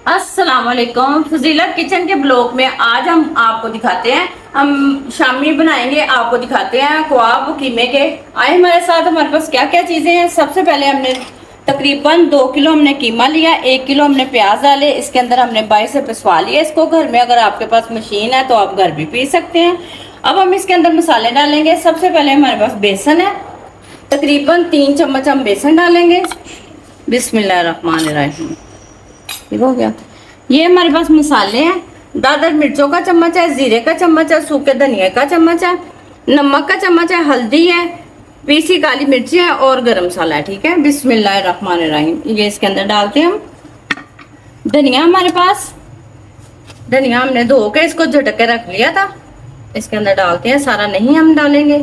अस्सलाम वालेकुम। फजीला किचन के ब्लॉग में आज हम आपको दिखाते हैं, हम शामी बनाएंगे। आपको दिखाते हैं कबाब कीमे के। आए हमारे साथ, हमारे पास क्या क्या चीज़ें हैं। सबसे पहले हमने तकरीबन 2 किलो हमने कीमा लिया, 1 किलो हमने प्याज डाले, इसके अंदर हमने 22 से पिसवा लिया इसको घर में। अगर आपके पास मशीन है तो आप घर भी पीस सकते हैं। अब हम इसके अंदर मसाले डालेंगे। सबसे पहले हमारे पास बेसन है, तकरीबन 3 चम्मच हम बेसन डालेंगे। बिस्मिल्लाहिर्रहमानिर्रहीम। ठीक हो गया। ये हमारे पास मसाले हैं, दादर मिर्चों का चम्मच है, जीरे का चम्मच है, सूखे धनिया का चम्मच है, नमक का चम्मच है, हल्दी है, पीसी काली मिर्ची है और गरम मसाला है। ठीक है। बिस्मिल्लाहिर्रहमानिर्रहीम। ये इसके अंदर डालते हैं हम। धनिया हमारे पास, धनिया हमने धो के इसको झटक के रख लिया था, इसके अंदर डालते हैं। सारा नहीं हम डालेंगे।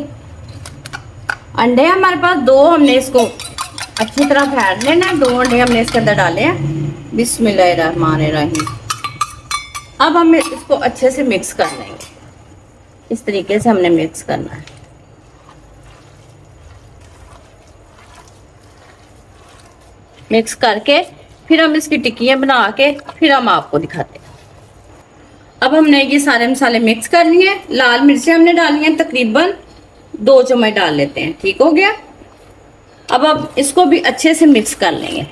अंडे हमारे पास 2, हमने इसको अच्छी तरह फेंट लेना। 2 अंडे हमने इसके अंदर डाले हैं। बिस्मिल्लाहिर्रहमानिर्रहीम। अब हम इसको अच्छे से मिक्स कर लेंगे। इस तरीके से हमने मिक्स करना है। मिक्स करके फिर हम इसकी टिक्कियां बना के फिर हम आपको दिखाते हैं। अब हमने ये सारे मसाले मिक्स कर लिए। लाल मिर्चें हमने डाली हैं, तकरीबन 2 चम्मच डाल लेते हैं। ठीक हो गया। अब इसको भी अच्छे से मिक्स कर लेंगे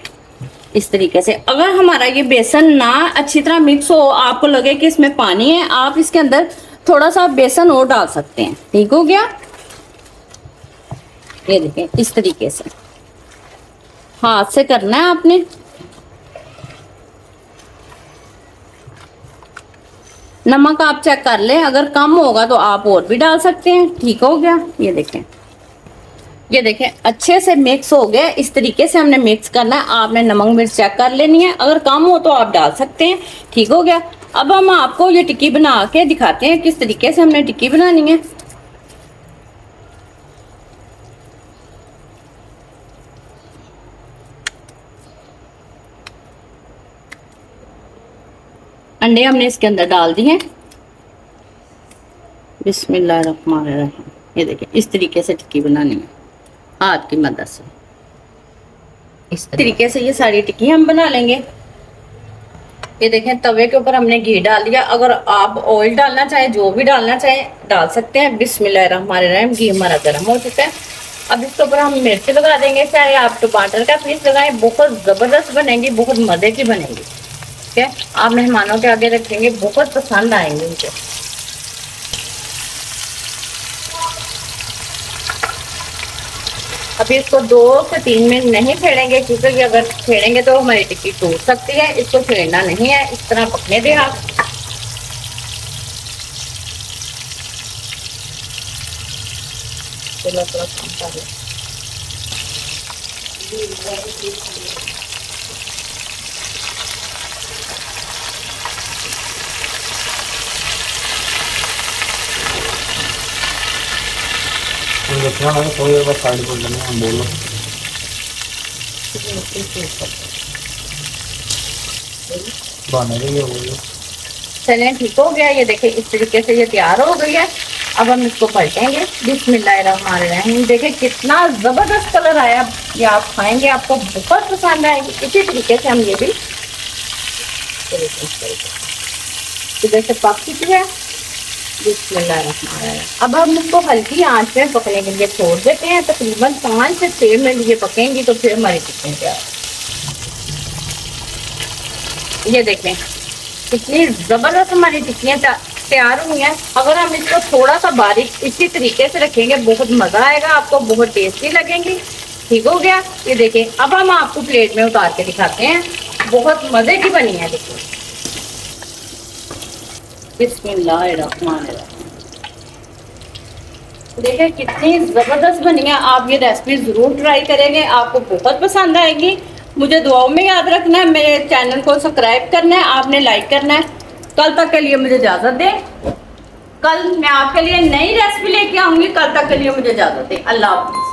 इस तरीके से। अगर हमारा ये बेसन ना अच्छी तरह मिक्स हो, आपको लगे कि इसमें पानी है, आप इसके अंदर थोड़ा सा बेसन और डाल सकते हैं। ठीक हो गया। ये देखें, इस तरीके से हाथ से करना है आपने। नमक आप चेक कर लें, अगर कम होगा तो आप और भी डाल सकते हैं। ठीक हो गया। ये देखें, ये देखें अच्छे से मिक्स हो गया। इस तरीके से हमने मिक्स करना है। आपने नमक मिर्च चेक कर लेनी है, अगर कम हो तो आप डाल सकते हैं। ठीक हो गया। अब हम आपको ये टिक्की बना के दिखाते हैं किस तरीके से हमने टिक्की बनानी है। अंडे हमने इसके अंदर डाल दिए। बिस्मिल्लाहिर्रहमानिर्रहीम। ये देखिए, इस तरीके से टिक्की बनानी है हाथ की मदद से। इस तरीके से ये सारी टिक्की हम बना लेंगे। ये देखें, तवे के ऊपर हमने घी डाल दिया। अगर आप ऑयल डालना चाहें, जो भी डालना चाहें डाल सकते हैं। बिस्मिल्लाहिर्रहमानिर्रहीम। घी हमारा गर्म हो चुका है। अब इसके ऊपर हम मिर्च लगा देंगे, चाहे आप टमाटर का पीस लगाएं। बहुत जबरदस्त बनेगी, बहुत मजे की बनेगी। ठीक है। आप मेहमानों के आगे रखेंगे, बहुत पसंद आएंगे उनको। अभी इसको 2 से 3 मिनट नहीं छेड़ेंगे, क्योंकि अगर छेड़ेंगे तो हमारी टिक्की टूट सकती है। इसको छेड़ना नहीं है, इस तरह पकने दें आप। चलो थोड़ा कम कर लो। थोड़ी देर बाद साइड पर करना है, बोलो। चलें, ठीक हो गया। ये देखिए, इस तरीके से ये तैयार हो गई है। अब हम इसको पलटेंगे। बिस्मिल्लाहिर्रहमानिर्रहीम। देखिए कितना जबरदस्त कलर आया। ये आप खाएंगे, आपको बहुत पसंद आएगी। इसी तरीके से हम ये भी इधर से पक चुकी है। बिस्मिल्लाहिर्रहमानिर्रहीम। अब हम इसको हल्की आंच में पकने के लिए छोड़ देते हैं। तकरीबन 5 से 6 मिनट ये पकेंगी तो फिर हमारी टिक्की तैयार। ये देखें कितनी जबरदस्त हमारी टिक्कियां तैयार हुई हैं। अगर हम इसको थोड़ा सा बारीक इसी तरीके से रखेंगे, बहुत मजा आएगा आपको, बहुत टेस्टी लगेंगी। ठीक हो गया। ये देखें, अब हम आपको प्लेट में उतार के दिखाते हैं। बहुत मजे की बनी है। देखिए, बिस्मिल्लाहिर्रहमानिर्रहीम। देखिए कितनी जबरदस्त बनी है। आप ये रेसिपी जरूर ट्राई करेंगे, आपको बहुत पसंद आएगी। मुझे दुआओं में याद रखना है, मेरे चैनल को सब्सक्राइब करना है, आपने लाइक करना है। कल तक के लिए मुझे इजाजत दें। कल मैं आपके लिए नई रेसिपी लेके आऊंगी। कल तक के लिए मुझे इजाजत दें। अल्लाह हाफिज।